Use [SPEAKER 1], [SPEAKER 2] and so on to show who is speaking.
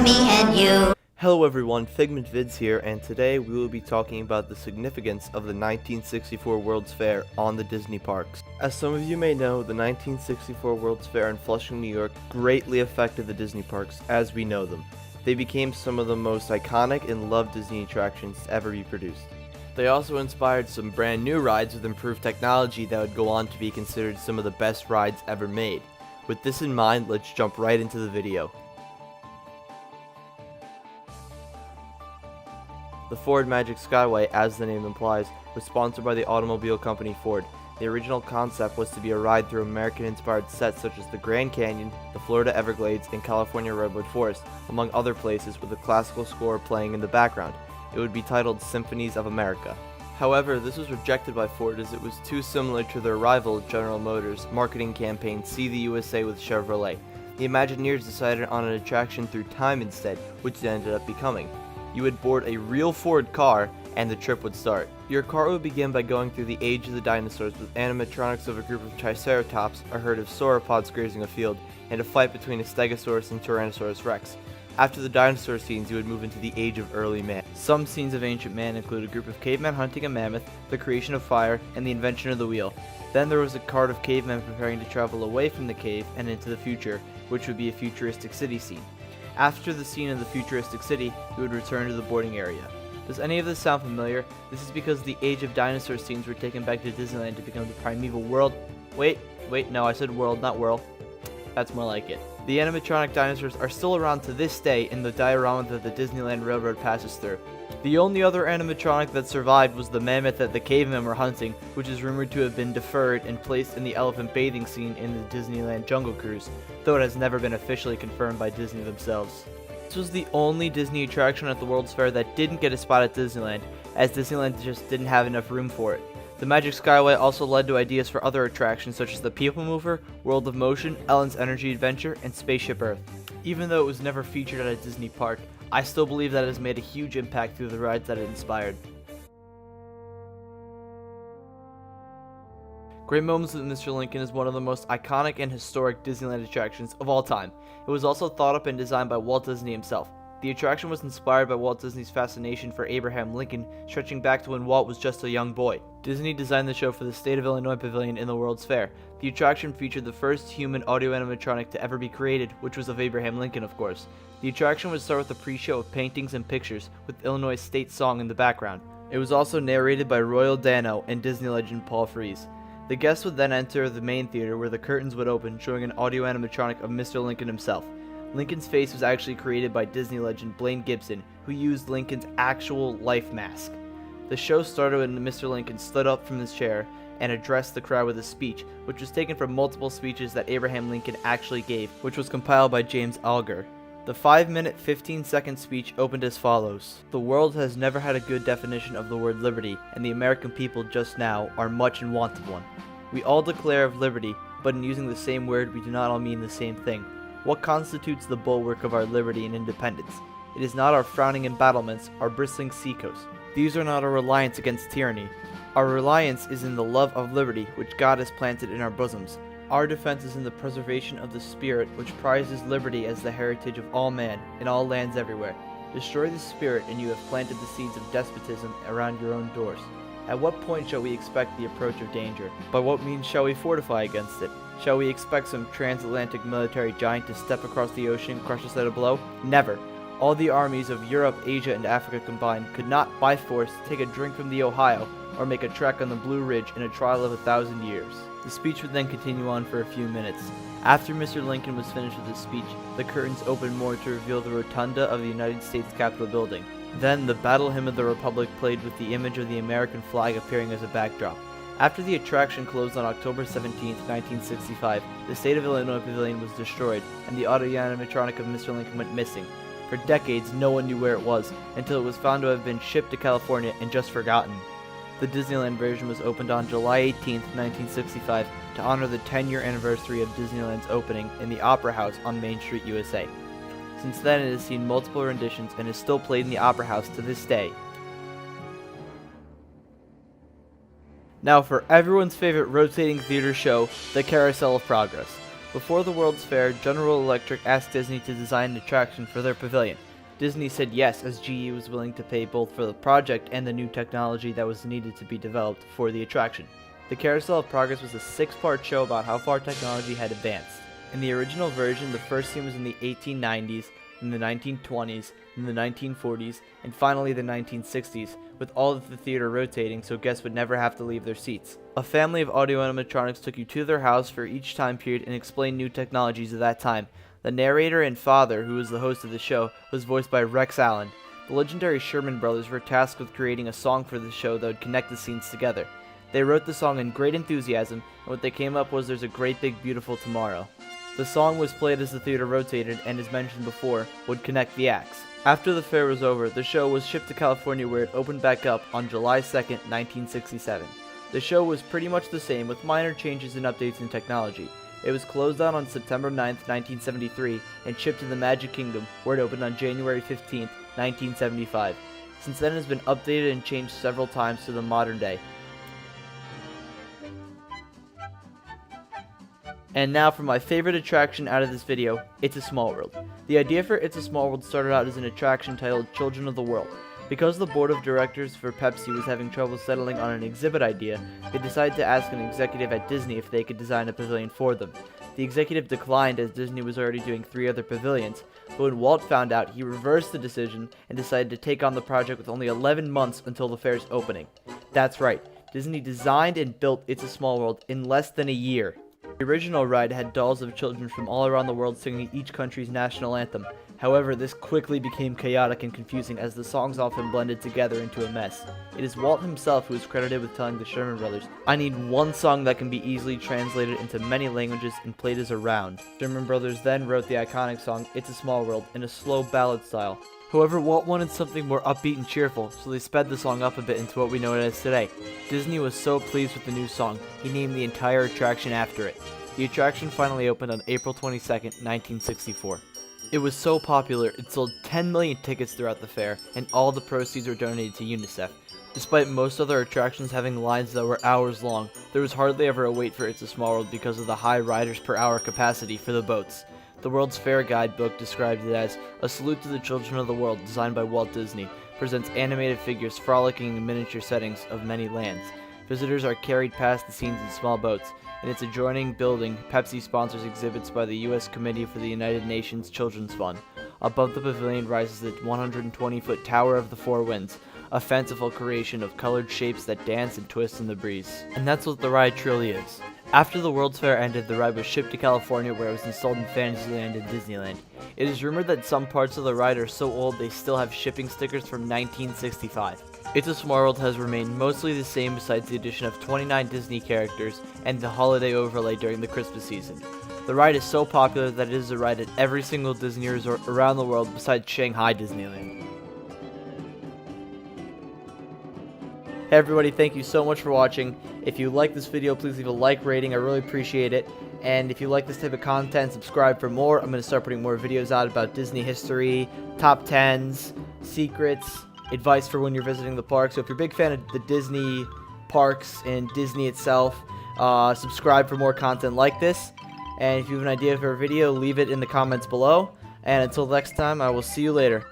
[SPEAKER 1] me and you.
[SPEAKER 2] Hello everyone, Figment Vids here, and today we will be talking about the significance of the 1964 World's Fair on the Disney parks. As some of you may know, the 1964 World's Fair in Flushing, New York greatly affected the Disney parks as we know them. They became some of the most iconic and loved Disney attractions to ever be produced. They also inspired some brand new rides with improved technology that would go on to be considered some of the best rides ever made. With this in mind, let's jump right into the video. The Ford Magic Skyway, as the name implies, was sponsored by the automobile company Ford. The original concept was to be a ride through American-inspired sets such as the Grand Canyon, the Florida Everglades, and California Redwood Forest, among other places with a classical score playing in the background. It would be titled Symphonies of America. However, this was rejected by Ford as it was too similar to their rival General Motors' marketing campaign See the USA with Chevrolet. The Imagineers decided on an attraction through time instead, which it ended up becoming. You would board a real Ford car and the trip would start. Your car would begin by going through the age of the dinosaurs with animatronics of a group of Triceratops, a herd of sauropods grazing a field, and a fight between a Stegosaurus and Tyrannosaurus Rex. After the dinosaur scenes, you would move into the age of early man. Some scenes of ancient man include a group of cavemen hunting a mammoth, the creation of fire, and the invention of the wheel. Then there was a cart of cavemen preparing to travel away from the cave and into the future, which would be a futuristic city scene. After the scene of the futuristic city, you would return to the boarding area. Does any of this sound familiar? This is because the Age of Dinosaur scenes were taken back to Disneyland to become the primeval world. Wait, no, I said world, not whirl. That's more like it. The animatronic dinosaurs are still around to this day in the diorama that the Disneyland Railroad passes through. The only other animatronic that survived was the mammoth that the cavemen were hunting, which is rumored to have been deferred and placed in the elephant bathing scene in the Disneyland Jungle Cruise, though it has never been officially confirmed by Disney themselves. This was the only Disney attraction at the World's Fair that didn't get a spot at Disneyland, as Disneyland just didn't have enough room for it. The Magic Skyway also led to ideas for other attractions such as the People Mover, World of Motion, Ellen's Energy Adventure, and Spaceship Earth. Even though it was never featured at a Disney park, I still believe that it has made a huge impact through the rides that it inspired. Great Moments with Mr. Lincoln is one of the most iconic and historic Disneyland attractions of all time. It was also thought up and designed by Walt Disney himself. The attraction was inspired by Walt Disney's fascination for Abraham Lincoln, stretching back to when Walt was just a young boy. Disney designed the show for the State of Illinois Pavilion in the World's Fair. The attraction featured the first human audio animatronic to ever be created, which was of Abraham Lincoln, of course. The attraction would start with a pre-show of paintings and pictures, with Illinois state song in the background. It was also narrated by Royal Dano and Disney legend Paul Frees. The guests would then enter the main theater where the curtains would open, showing an audio animatronic of Mr. Lincoln himself. Lincoln's face was actually created by Disney legend Blaine Gibson, who used Lincoln's actual life mask. The show started when Mr. Lincoln stood up from his chair and addressed the crowd with a speech, which was taken from multiple speeches that Abraham Lincoln actually gave, which was compiled by James Alger. The 5-minute, 15-second speech opened as follows. The world has never had a good definition of the word liberty, and the American people just now are much in want of one. We all declare of liberty, but in using the same word we do not all mean the same thing. What constitutes the bulwark of our liberty and independence? It is not our frowning embattlements, our bristling seacoasts. These are not our reliance against tyranny. Our reliance is in the love of liberty which God has planted in our bosoms. Our defense is in the preservation of the spirit which prizes liberty as the heritage of all man, in all lands everywhere. Destroy the spirit and you have planted the seeds of despotism around your own doors. At what point shall we expect the approach of danger? By what means shall we fortify against it? Shall we expect some transatlantic military giant to step across the ocean and crush us at a blow? Never! All the armies of Europe, Asia, and Africa combined could not, by force, take a drink from the Ohio or make a trek on the Blue Ridge in a trial of 1,000 years. The speech would then continue on for a few minutes. After Mr. Lincoln was finished with his speech, the curtains opened more to reveal the rotunda of the United States Capitol building. Then, the Battle Hymn of the Republic played with the image of the American flag appearing as a backdrop. After the attraction closed on October 17, 1965, the State of Illinois Pavilion was destroyed, and the audio animatronic of Mr. Lincoln went missing. For decades, no one knew where it was, until it was found to have been shipped to California and just forgotten. The Disneyland version was opened on July 18, 1965, to honor the 10-year anniversary of Disneyland's opening in the Opera House on Main Street, USA. Since then, it has seen multiple renditions and is still played in the Opera House to this day. Now for everyone's favorite rotating theater show, the Carousel of Progress. Before the World's Fair, General Electric asked Disney to design an attraction for their pavilion. Disney said yes, as GE was willing to pay both for the project and the new technology that was needed to be developed for the attraction. The Carousel of Progress was a 6-part show about how far technology had advanced. In the original version, the first scene was in the 1890s, in the 1920s, in the 1940s, and finally the 1960s, with all of the theater rotating so guests would never have to leave their seats. A family of audio animatronics took you to their house for each time period and explained new technologies of that time. The narrator and father, who was the host of the show, was voiced by Rex Allen. The legendary Sherman Brothers were tasked with creating a song for the show that would connect the scenes together. They wrote the song in great enthusiasm, and what they came up was There's a Great Big Beautiful Tomorrow. The song was played as the theater rotated and, as mentioned before, would connect the acts. After the fair was over, the show was shipped to California where it opened back up on July 2nd, 1967. The show was pretty much the same with minor changes and updates in technology. It was closed down on September 9th, 1973 and shipped to the Magic Kingdom where it opened on January 15th, 1975. Since then it has been updated and changed several times to the modern day. And now for my favorite attraction out of this video, It's a Small World. The idea for It's a Small World started out as an attraction titled Children of the World. Because the board of directors for Pepsi was having trouble settling on an exhibit idea, they decided to ask an executive at Disney if they could design a pavilion for them. The executive declined as Disney was already doing 3 other pavilions, but when Walt found out, he reversed the decision and decided to take on the project with only 11 months until the fair's opening. That's right, Disney designed and built It's a Small World in less than a year. The original ride had dolls of children from all around the world singing each country's national anthem. However, this quickly became chaotic and confusing as the songs often blended together into a mess. It is Walt himself who is credited with telling the Sherman Brothers, "I need one song that can be easily translated into many languages and played as a round." Sherman Brothers then wrote the iconic song It's a Small World in a slow ballad style. However, Walt wanted something more upbeat and cheerful, so they sped the song up a bit into what we know it as today. Disney was so pleased with the new song, he named the entire attraction after it. The attraction finally opened on April 22nd, 1964. It was so popular, it sold 10 million tickets throughout the fair, and all the proceeds were donated to UNICEF. Despite most other attractions having lines that were hours long, there was hardly ever a wait for It's a Small World because of the high riders per hour capacity for the boats. The World's Fair guidebook described it as a salute to the children of the world designed by Walt Disney, presents animated figures frolicking in miniature settings of many lands. Visitors are carried past the scenes in small boats. In its adjoining building, Pepsi sponsors exhibits by the U.S. Committee for the United Nations Children's Fund. Above the pavilion rises the 120-foot Tower of the Four Winds, a fanciful creation of colored shapes that dance and twist in the breeze. And that's what the ride truly is. After the World's Fair ended, the ride was shipped to California where it was installed in Fantasyland and Disneyland. It is rumored that some parts of the ride are so old they still have shipping stickers from 1965. It's a Small World has remained mostly the same besides the addition of 29 Disney characters and the holiday overlay during the Christmas season. The ride is so popular that it is a ride at every single Disney resort around the world besides Shanghai Disneyland. Hey everybody, thank you so much for watching. If you like this video, please leave a like rating, I really appreciate it. And if you like this type of content, subscribe for more. I'm going to start putting more videos out about Disney history, top 10s, secrets, advice for when you're visiting the park. So if you're a big fan of the Disney parks and Disney itself, subscribe for more content like this. And if you have an idea for a video, leave it in the comments below. And until next time, I will see you later.